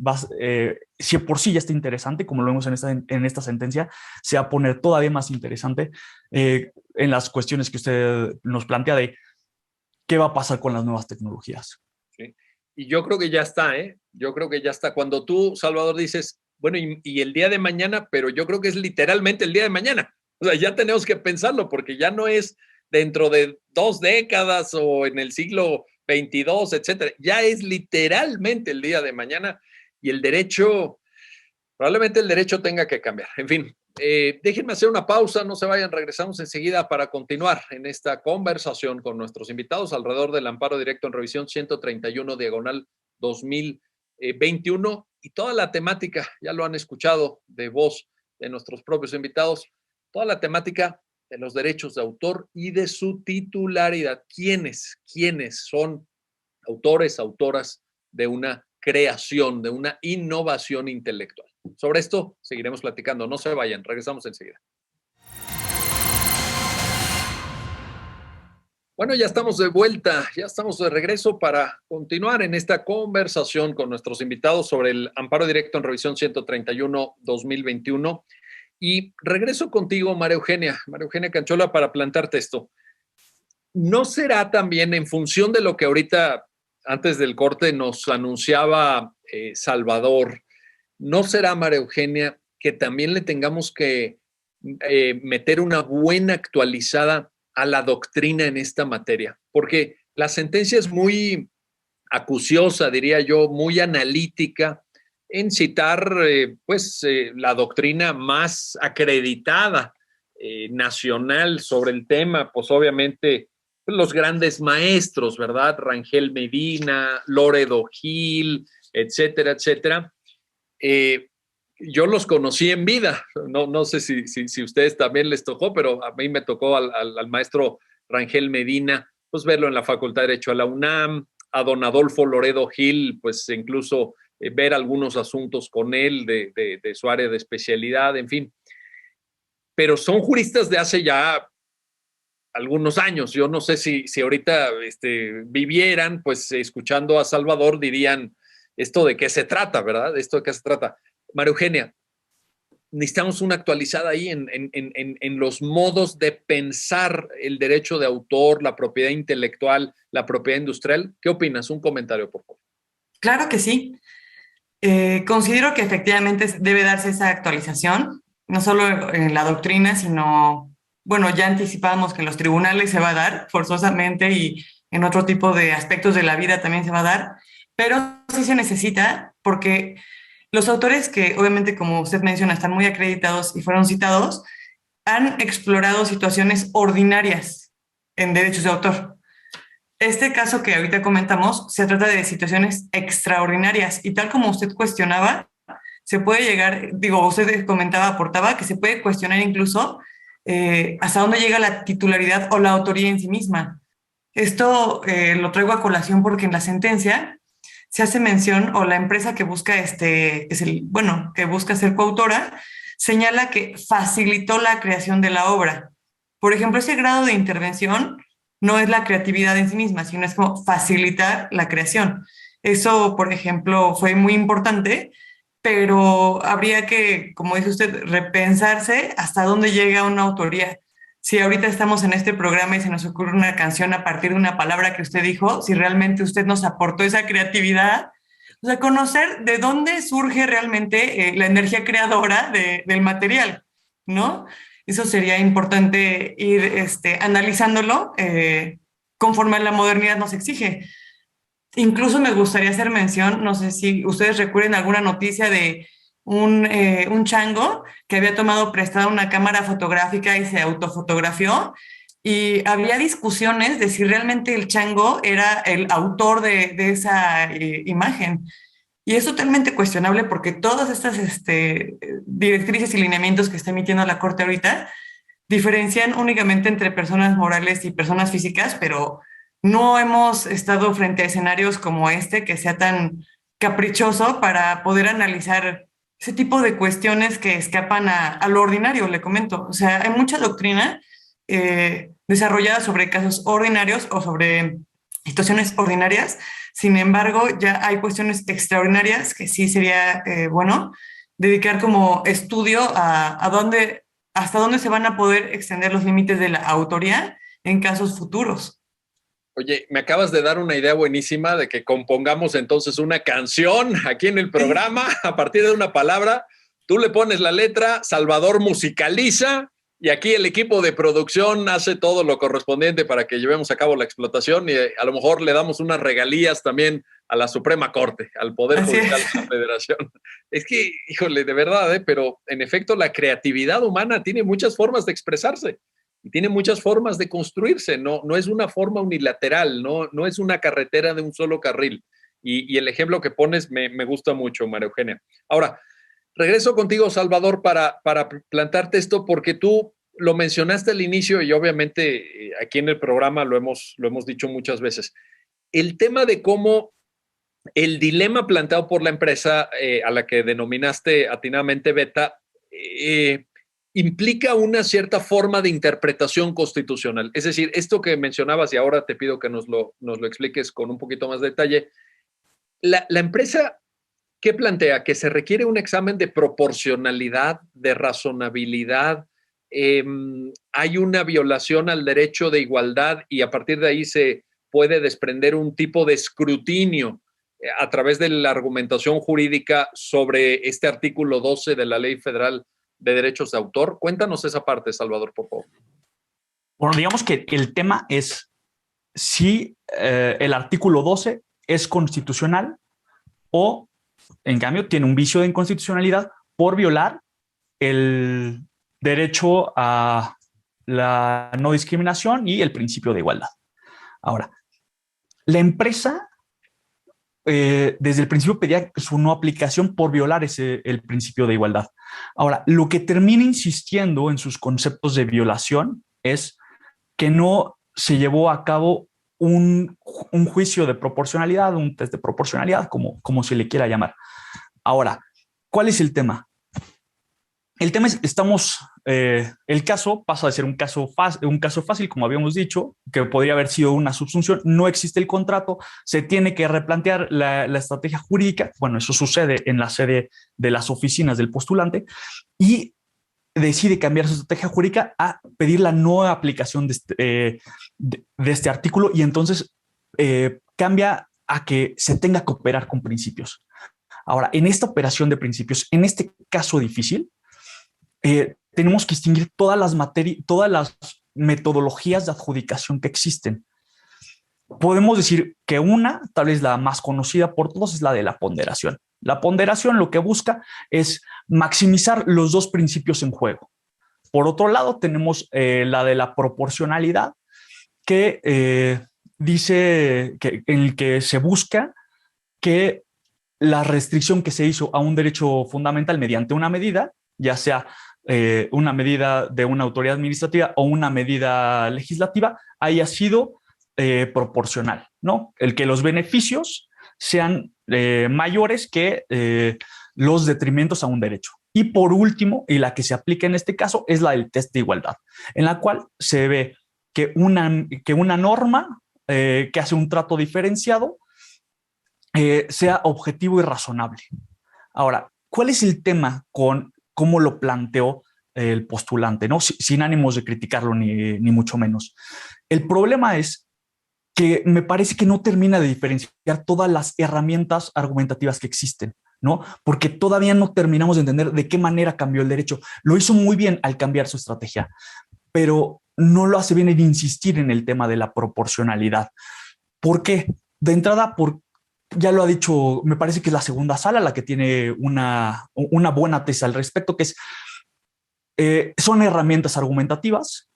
Si por sí ya está interesante, como lo vemos en esta sentencia, se va a poner todavía más interesante en las cuestiones que usted nos plantea de qué va a pasar con las nuevas tecnologías. Sí. Y yo creo que ya está, ¿eh? Yo creo que ya está. Cuando tú, Salvador, dices, bueno, y el día de mañana, pero yo creo que es literalmente el día de mañana. O sea, ya tenemos que pensarlo porque ya no es dentro de 2 décadas o en el siglo XXII, etcétera. Ya es literalmente el día de mañana y el derecho, probablemente el derecho tenga que cambiar. En fin, déjenme hacer una pausa, no se vayan, regresamos enseguida para continuar en esta conversación con nuestros invitados alrededor del amparo directo en revisión 131 diagonal 2021 y toda la temática, ya lo han escuchado de voz de nuestros propios invitados, toda la temática de los derechos de autor y de su titularidad. ¿Quiénes son autores, autoras de una creación, de una innovación intelectual? Sobre esto seguiremos platicando. No se vayan, regresamos enseguida. Bueno, ya estamos de vuelta, ya estamos de regreso para continuar en esta conversación con nuestros invitados sobre el amparo directo en revisión 131-2021. Y regreso contigo, María Eugenia Canchola, para plantarte esto. ¿No será también en función de lo que ahorita, antes del corte, nos anunciaba Salvador, no será, María Eugenia, que también le tengamos que meter una buena actualizada a la doctrina en esta materia? Porque la sentencia es muy acuciosa, diría yo, muy analítica en citar la doctrina más acreditada nacional sobre el tema, pues obviamente los grandes maestros, ¿verdad? Rangel Medina, Loredo Gil, etcétera, etcétera. Yo los conocí en vida, no sé si ustedes también les tocó, pero a mí me tocó al maestro Rangel Medina, pues verlo en la Facultad de Derecho de la UNAM, a don Adolfo Loredo Gil, pues incluso ver algunos asuntos con él de su área de especialidad, en fin. Pero son juristas de hace ya algunos años. Yo no sé si ahorita vivieran, pues escuchando a Salvador dirían, ¿esto de qué se trata, verdad? ¿Esto de qué se trata? María Eugenia, necesitamos una actualizada ahí en los modos de pensar el derecho de autor, la propiedad intelectual, la propiedad industrial. ¿Qué opinas? Un comentario, por favor. Claro que sí. Considero que efectivamente debe darse esa actualización, no solo en la doctrina, sino, bueno, ya anticipábamos que en los tribunales se va a dar forzosamente y en otro tipo de aspectos de la vida también se va a dar, pero sí se necesita porque los autores que obviamente, como usted menciona, están muy acreditados y fueron citados, han explorado situaciones ordinarias en derechos de autor. Este caso que ahorita comentamos se trata de situaciones extraordinarias y tal como usted cuestionaba, se puede llegar, digo, usted comentaba, aportaba que se puede cuestionar incluso hasta dónde llega la titularidad o la autoría en sí misma. Esto lo traigo a colación porque en la sentencia se hace mención, o la empresa que busca que busca ser coautora, señala que facilitó la creación de la obra. Por ejemplo, ese grado de intervención no es la creatividad en sí misma, sino es como facilitar la creación. Eso, por ejemplo, fue muy importante, pero habría que, como dice usted, repensarse hasta dónde llega una autoría. Si ahorita estamos en este programa y se nos ocurre una canción a partir de una palabra que usted dijo, si realmente usted nos aportó esa creatividad, o sea, conocer de dónde surge realmente la energía creadora del material, ¿no? Eso sería importante ir analizándolo conforme la modernidad nos exige. Incluso me gustaría hacer mención, no sé si ustedes recuerden alguna noticia de un chango que había tomado prestada una cámara fotográfica y se autofotografió, y había discusiones de si realmente el chango era el autor de esa imagen. Y es totalmente cuestionable porque todas estas directrices y lineamientos que está emitiendo la Corte ahorita diferencian únicamente entre personas morales y personas físicas, pero no hemos estado frente a escenarios como este que sea tan caprichoso para poder analizar ese tipo de cuestiones que escapan a lo ordinario, le comento. O sea, hay mucha doctrina desarrollada sobre casos ordinarios o sobre situaciones ordinarias. Sin embargo, ya hay cuestiones extraordinarias que sí sería bueno dedicar como estudio a dónde, hasta dónde se van a poder extender los límites de la autoría en casos futuros. Oye, me acabas de dar una idea buenísima de que compongamos entonces una canción aquí en el programa a partir de una palabra. Tú le pones la letra, Salvador musicaliza y aquí el equipo de producción hace todo lo correspondiente para que llevemos a cabo la explotación y a lo mejor le damos unas regalías también a la Suprema Corte, al Poder Judicial de la Federación. Es que, híjole, de verdad, pero en efecto la creatividad humana tiene muchas formas de expresarse y tiene muchas formas de construirse, no es una forma unilateral, no es una carretera de un solo carril. Y el ejemplo que pones me gusta mucho, María Eugenia. Ahora, regreso contigo, Salvador, para plantarte esto, porque tú lo mencionaste al inicio y obviamente aquí en el programa lo hemos dicho muchas veces. El tema de cómo el dilema planteado por la empresa a la que denominaste atinadamente beta implica una cierta forma de interpretación constitucional. Es decir, esto que mencionabas y ahora te pido que nos lo expliques con un poquito más de detalle. La empresa, ¿qué plantea? Que se requiere un examen de proporcionalidad, de razonabilidad. Hay una violación al derecho de igualdad y a partir de ahí se puede desprender un tipo de escrutinio a través de la argumentación jurídica sobre este artículo 12 de la Ley Federal de Derechos de Autor. Cuéntanos esa parte, Salvador, por favor. Bueno, digamos que el tema es si el artículo 12 es constitucional o, en cambio, tiene un vicio de inconstitucionalidad por violar el derecho a la no discriminación y el principio de igualdad. Ahora, la empresa desde el principio pedía su no aplicación por violar el principio de igualdad. Ahora, lo que termina insistiendo en sus conceptos de violación es que no se llevó a cabo un juicio de proporcionalidad, un test de proporcionalidad, como se le quiera llamar. Ahora, ¿cuál es el tema? El tema es, el caso pasa de ser un caso fácil, como habíamos dicho, que podría haber sido una subsunción, no existe el contrato, se tiene que replantear la estrategia jurídica, bueno, eso sucede en la sede de las oficinas del postulante, y decide cambiar su estrategia jurídica a pedir la no aplicación de este artículo, y entonces cambia a que se tenga que operar con principios. Ahora, en esta operación de principios, en este caso difícil, tenemos que distinguir todas las metodologías de adjudicación que existen. Podemos decir que una, tal vez la más conocida por todos, es la de la ponderación. La ponderación lo que busca es maximizar los dos principios en juego. Por otro lado, tenemos la de la proporcionalidad, que dice en el que se busca que la restricción que se hizo a un derecho fundamental mediante una medida, ya sea una medida de una autoridad administrativa o una medida legislativa, haya sido proporcional, ¿no? El que los beneficios sean mayores que los detrimentos a un derecho. Y por último, y la que se aplica en este caso, es la del test de igualdad, en la cual se ve que una norma que hace un trato diferenciado sea objetivo y razonable. Ahora, ¿cuál es el tema con cómo lo planteó el postulante? ¿No? Sin ánimos de criticarlo, ni mucho menos. El problema es que me parece que no termina de diferenciar todas las herramientas argumentativas que existen, ¿no? Porque todavía no terminamos de entender de qué manera cambió el derecho. Lo hizo muy bien al cambiar su estrategia, pero no lo hace bien en insistir en el tema de la proporcionalidad. ¿Por qué? De entrada, ya lo ha dicho, me parece que es la segunda sala la que tiene una buena tesis al respecto, que es, son herramientas argumentativas.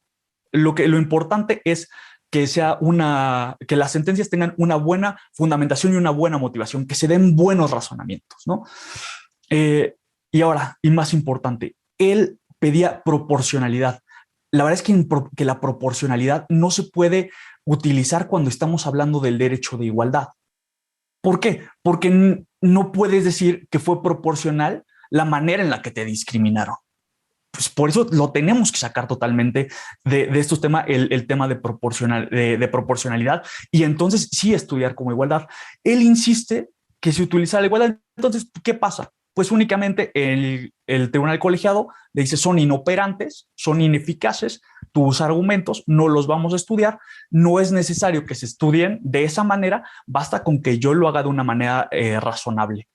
Lo importante es que que las sentencias tengan una buena fundamentación y una buena motivación, que se den buenos razonamientos, ¿no? Y ahora, y más importante, él pedía proporcionalidad. La verdad es que la proporcionalidad no se puede utilizar cuando estamos hablando del derecho de igualdad. ¿Por qué? Porque no puedes decir que fue proporcional la manera en la que te discriminaron. Pues por eso lo tenemos que sacar totalmente de estos temas, el tema de proporcionalidad, y entonces sí estudiar como igualdad. Él insiste que se utiliza la igualdad. Entonces, ¿qué pasa? Pues únicamente el tribunal colegiado le dice: son inoperantes, son ineficaces, tus argumentos no los vamos a estudiar, no es necesario que se estudien de esa manera, basta con que yo lo haga de una manera razonable.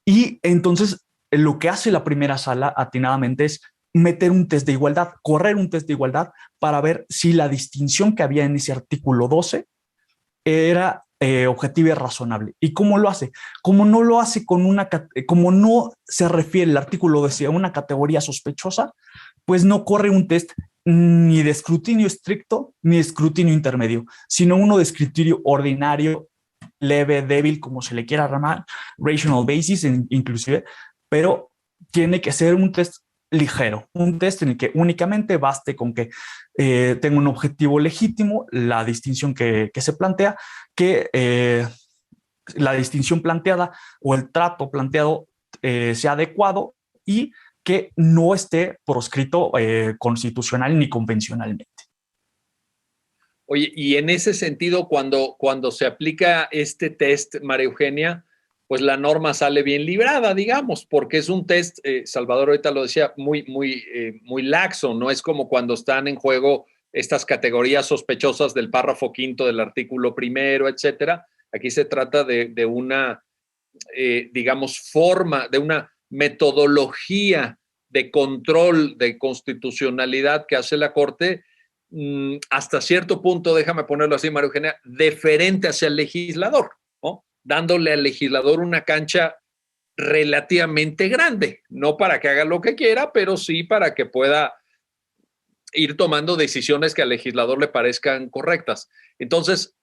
Y entonces lo que hace la primera sala atinadamente es meter un test de igualdad, correr un test de igualdad para ver si la distinción que había en ese artículo 12 era objetiva y razonable. ¿Y cómo lo hace? Como no lo hace como no se refiere el artículo 12 a una categoría sospechosa, pues no corre un test ni de escrutinio estricto ni de escrutinio intermedio, sino uno de escrutinio ordinario, leve, débil, como se le quiera llamar, rational basis inclusive, pero tiene que ser un test ligero, un test en el que únicamente baste con que tenga un objetivo legítimo, la distinción que se plantea, que la distinción planteada o el trato planteado sea adecuado y que no esté proscrito constitucional ni convencionalmente. Oye, y en ese sentido, cuando se aplica este test, María Eugenia, pues la norma sale bien librada, digamos, porque es un test, Salvador ahorita lo decía, muy laxo, no es como cuando están en juego estas categorías sospechosas del párrafo quinto del artículo primero, etcétera. Aquí se trata de una, digamos, forma, de una metodología de control de constitucionalidad que hace la Corte, hasta cierto punto, déjame ponerlo así, María Eugenia, deferente hacia el legislador, ¿no? Dándole al legislador una cancha relativamente grande, no para que haga lo que quiera, pero sí para que pueda ir tomando decisiones que al legislador le parezcan correctas. Entonces,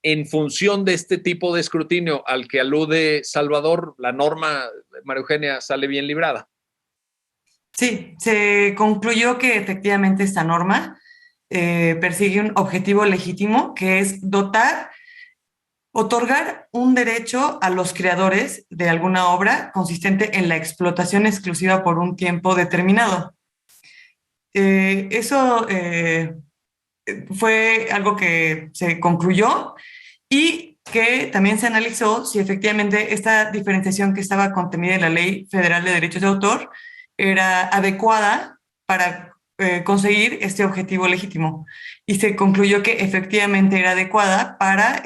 en función de este tipo de escrutinio al que alude Salvador, la norma, María Eugenia, sale bien librada. Sí, se concluyó que efectivamente esta norma persigue un objetivo legítimo, que es otorgar un derecho a los creadores de alguna obra consistente en la explotación exclusiva por un tiempo determinado. Eso fue algo que se concluyó y que también se analizó si efectivamente esta diferenciación que estaba contenida en la Ley Federal de Derechos de Autor era adecuada para conseguir este objetivo legítimo. Y se concluyó que efectivamente era adecuada para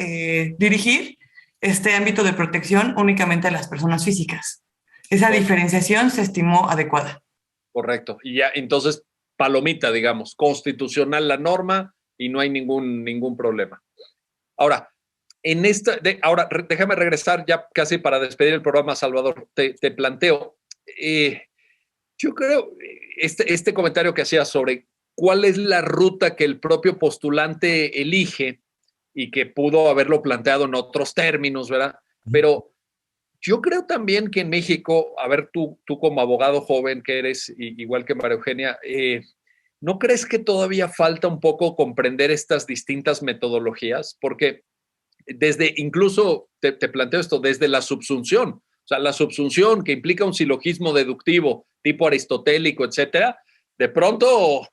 dirigir este ámbito de protección únicamente a las personas físicas. Esa diferenciación se estimó adecuada. Correcto. Y ya, entonces, palomita, digamos, constitucional la norma y no hay ningún problema. Ahora, ahora, déjame regresar ya casi para despedir el programa, Salvador. Te planteo, yo creo, este comentario que hacías sobre cuál es la ruta que el propio postulante elige y que pudo haberlo planteado en otros términos, ¿verdad? Pero yo creo también que en México, a ver, tú como abogado joven que eres, igual que María Eugenia, ¿no crees que todavía falta un poco comprender estas distintas metodologías? Porque incluso te planteo esto, desde la subsunción, o sea, la subsunción que implica un silogismo deductivo tipo aristotélico, etcétera, de pronto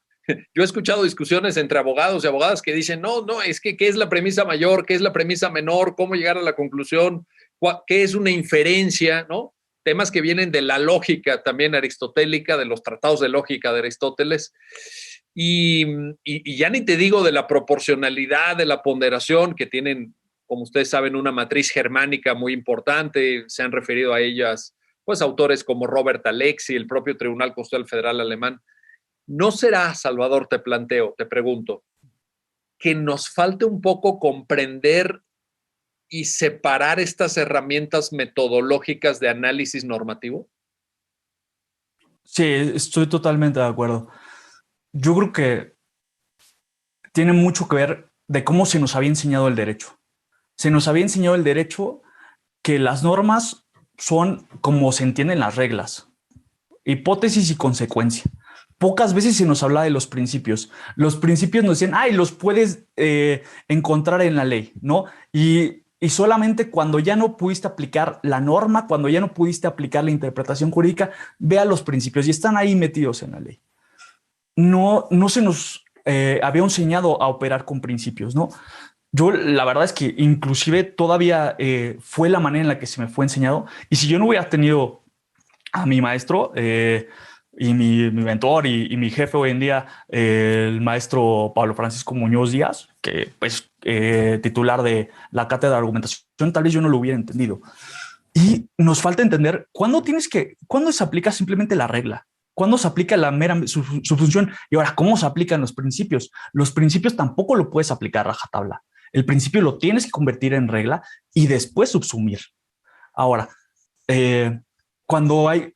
yo he escuchado discusiones entre abogados y abogadas que dicen, no, es que ¿qué es la premisa mayor? ¿Qué es la premisa menor? ¿Cómo llegar a la conclusión? ¿Qué es una inferencia? ¿No? Temas que vienen de la lógica también aristotélica, de los tratados de lógica de Aristóteles. Y ya ni te digo de la proporcionalidad, de la ponderación, que tienen, como ustedes saben, una matriz germánica muy importante. Se han referido a ellas, pues, autores como Robert Alexy, el propio Tribunal Constitucional Federal alemán. ¿No será, Salvador, te pregunto, que nos falte un poco comprender y separar estas herramientas metodológicas de análisis normativo? Sí, estoy totalmente de acuerdo. Yo creo que tiene mucho que ver de cómo se nos había enseñado el derecho. Se nos había enseñado el derecho que las normas son como se entienden las reglas, hipótesis y consecuencia. Pocas veces se nos habla de los principios. Los principios nos dicen, los puedes encontrar en la ley, ¿no? Y solamente cuando ya no pudiste aplicar la norma, cuando ya no pudiste aplicar la interpretación jurídica, vea los principios y están ahí metidos en la ley. No se nos había enseñado a operar con principios, ¿no? Yo la verdad es que inclusive todavía fue la manera en la que se me fue enseñado. Y si yo no hubiera tenido a mi maestro y mi mentor y mi jefe hoy en día, el maestro Pablo Francisco Muñoz Díaz, que pues titular de la cátedra de argumentación, tal vez yo no lo hubiera entendido. Y nos falta entender cuándo se aplica simplemente la regla, cuándo se aplica la mera su función y ahora cómo se aplican los principios. Los principios tampoco lo puedes aplicar a rajatabla. El principio lo tienes que convertir en regla y después subsumir. Ahora, cuando hay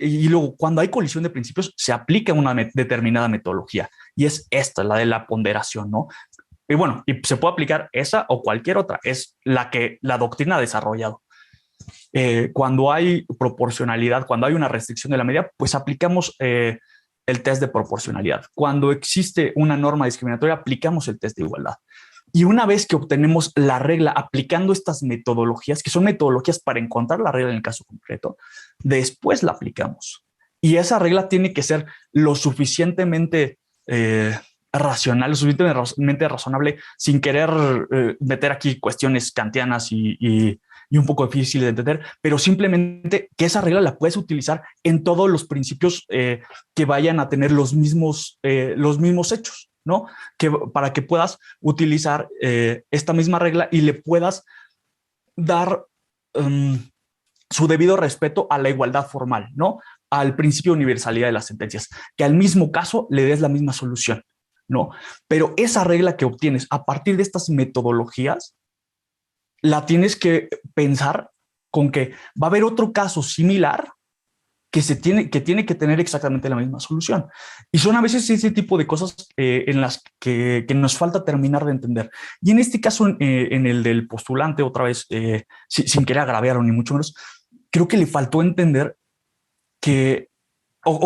colisión de principios, se aplica una determinada metodología y es esta, la de la ponderación, ¿no? Y bueno, y se puede aplicar esa o cualquier otra, es la que la doctrina ha desarrollado. Cuando hay proporcionalidad, cuando hay una restricción de la medida, pues aplicamos el test de proporcionalidad. Cuando existe una norma discriminatoria, aplicamos el test de igualdad. Y una vez que obtenemos la regla aplicando estas metodologías, que son metodologías para encontrar la regla en el caso concreto, después la aplicamos. Y esa regla tiene que ser lo suficientemente racional, lo suficientemente razonable, sin querer meter aquí cuestiones kantianas y un poco difícil de entender, pero simplemente que esa regla la puedes utilizar en todos los principios que vayan a tener los mismos hechos, ¿no? Para que puedas utilizar esta misma regla y le puedas dar su debido respeto a la igualdad formal, ¿no? Al principio de universalidad de las sentencias, que al mismo caso le des la misma solución, ¿no? Pero esa regla que obtienes a partir de estas metodologías, la tienes que pensar con que va a haber otro caso similar que tiene que tener exactamente la misma solución. Y son a veces ese tipo de cosas en las que nos falta terminar de entender. Y en este caso, en el del postulante, otra vez, sin querer agraviarlo ni mucho menos, creo que le faltó entender que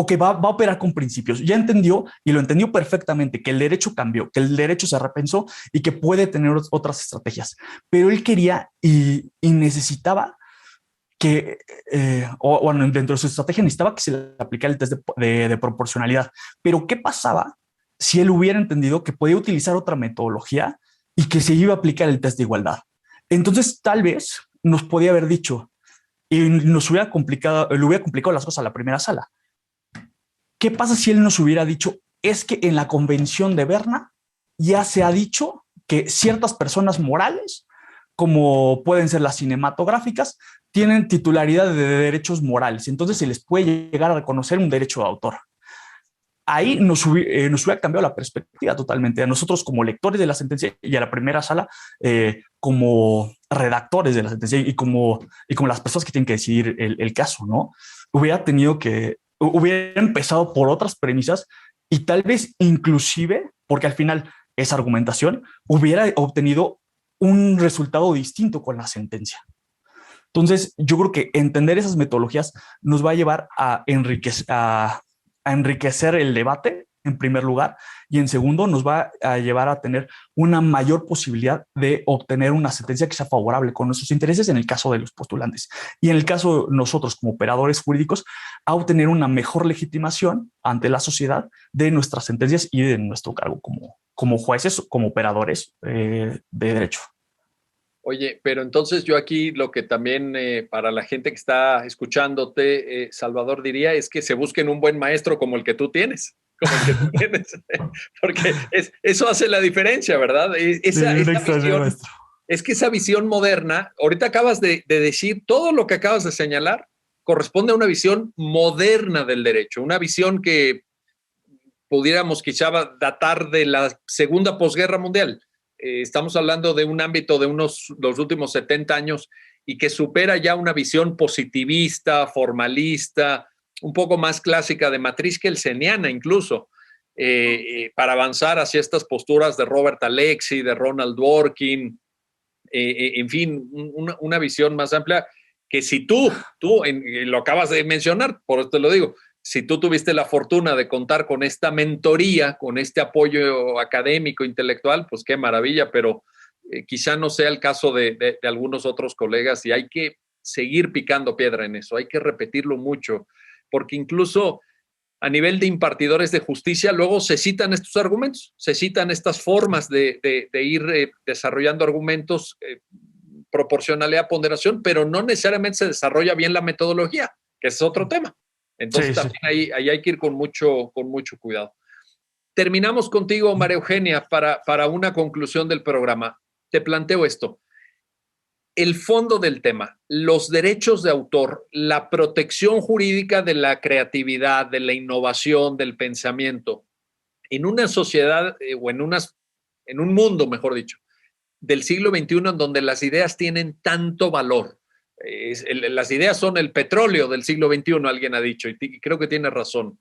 que va a operar con principios. Ya entendió y lo entendió perfectamente, que el derecho cambió, que el derecho se repensó y que puede tener otras estrategias. Pero él quería y necesitaba que, bueno, dentro de su estrategia necesitaba que se le aplicara el test de proporcionalidad. Pero ¿qué pasaba si él hubiera entendido que podía utilizar otra metodología y que se iba a aplicar el test de igualdad? Entonces, tal vez nos podía haber dicho y nos hubiera complicado, le hubiera complicado las cosas a la primera sala. ¿Qué pasa si él nos hubiera dicho, es que en la Convención de Berna ya se ha dicho que ciertas personas morales, como pueden ser las cinematográficas, tienen titularidad de derechos morales, entonces se les puede llegar a reconocer un derecho de autor? Ahí nos hubiera cambiado la perspectiva totalmente. A nosotros como lectores de la sentencia y a la primera sala como redactores de la sentencia y como las personas que tienen que decidir el caso, ¿no? Hubiera empezado por otras premisas y tal vez inclusive, porque al final esa argumentación hubiera obtenido un resultado distinto con la sentencia. Entonces, yo creo que entender esas metodologías nos va a llevar a enriquecer el debate, en primer lugar, y en segundo, nos va a llevar a tener una mayor posibilidad de obtener una sentencia que sea favorable con nuestros intereses en el caso de los postulantes. Y en el caso de nosotros como operadores jurídicos, a obtener una mejor legitimación ante la sociedad de nuestras sentencias y de nuestro cargo como jueces, como operadores de derecho. Oye, pero entonces yo aquí lo que también para la gente que está escuchándote, Salvador, diría es que se busquen un buen maestro como el que tú tienes, porque eso hace la diferencia, ¿verdad? Esa visión, es que esa visión moderna, ahorita acabas de decir, todo lo que acabas de señalar corresponde a una visión moderna del derecho, una visión que pudiéramos quizá datar de la segunda posguerra mundial. Estamos hablando de un ámbito de los últimos 70 años y que supera ya una visión positivista, formalista, un poco más clásica de matriz kelseniana incluso, para avanzar hacia estas posturas de Robert Alexy, de Ronald Dworkin, en fin, una visión más amplia que si tú lo acabas de mencionar, por eso te lo digo, si tú tuviste la fortuna de contar con esta mentoría, con este apoyo académico, intelectual, pues qué maravilla, pero quizá no sea el caso de algunos otros colegas y hay que seguir picando piedra en eso, hay que repetirlo mucho, porque incluso a nivel de impartidores de justicia, luego se citan estos argumentos, se citan estas formas de ir desarrollando argumentos, proporcionalidad, ponderación, pero no necesariamente se desarrolla bien la metodología, que es otro tema. Entonces también ahí hay que ir con mucho cuidado. Terminamos contigo, María Eugenia, para una conclusión del programa. Te planteo esto. El fondo del tema, los derechos de autor, la protección jurídica de la creatividad, de la innovación, del pensamiento, en una sociedad o en un mundo, mejor dicho, del siglo XXI en donde las ideas tienen tanto valor. Las ideas son el petróleo del siglo XXI, alguien ha dicho, y creo que tiene razón.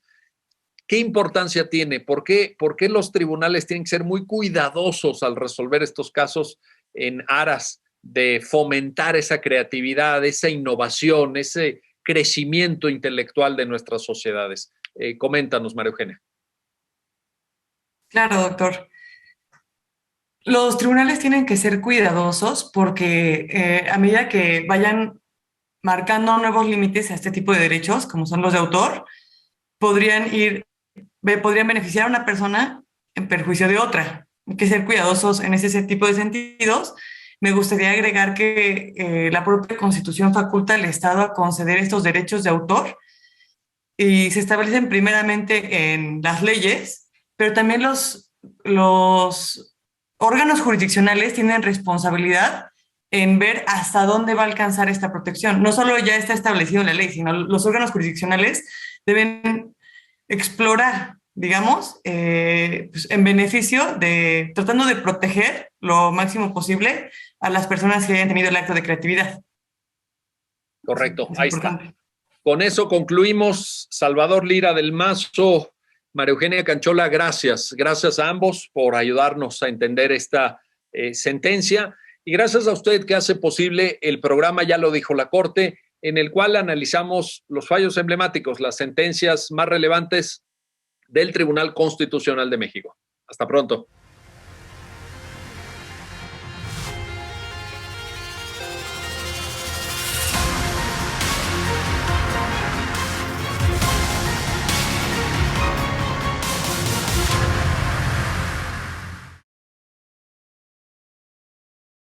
¿Qué importancia tiene? ¿Por qué los tribunales tienen que ser muy cuidadosos al resolver estos casos en aras de fomentar esa creatividad, esa innovación, ese crecimiento intelectual de nuestras sociedades? Coméntanos, María Eugenia. Claro, doctor. Los tribunales tienen que ser cuidadosos porque a medida que vayan marcando nuevos límites a este tipo de derechos, como son los de autor, podrían beneficiar a una persona en perjuicio de otra. Hay que ser cuidadosos en ese tipo de sentidos. Me gustaría agregar que la propia Constitución faculta al Estado a conceder estos derechos de autor y se establecen primeramente en las leyes, pero también los órganos jurisdiccionales tienen responsabilidad en ver hasta dónde va a alcanzar esta protección. No solo ya está establecido en la ley, sino los órganos jurisdiccionales deben explorar digamos, pues en beneficio de, tratando de proteger lo máximo posible a las personas que hayan tenido el acto de creatividad. Correcto, Es ahí importante. está. Con eso concluimos. Salvador Lira del Mazo, María Eugenia Canchola, gracias. Gracias a ambos por ayudarnos a entender esta sentencia. Y gracias a usted que hace posible el programa, ya lo dijo la Corte, en el cual analizamos los fallos emblemáticos, las sentencias más relevantes del Tribunal Constitucional de México. Hasta pronto.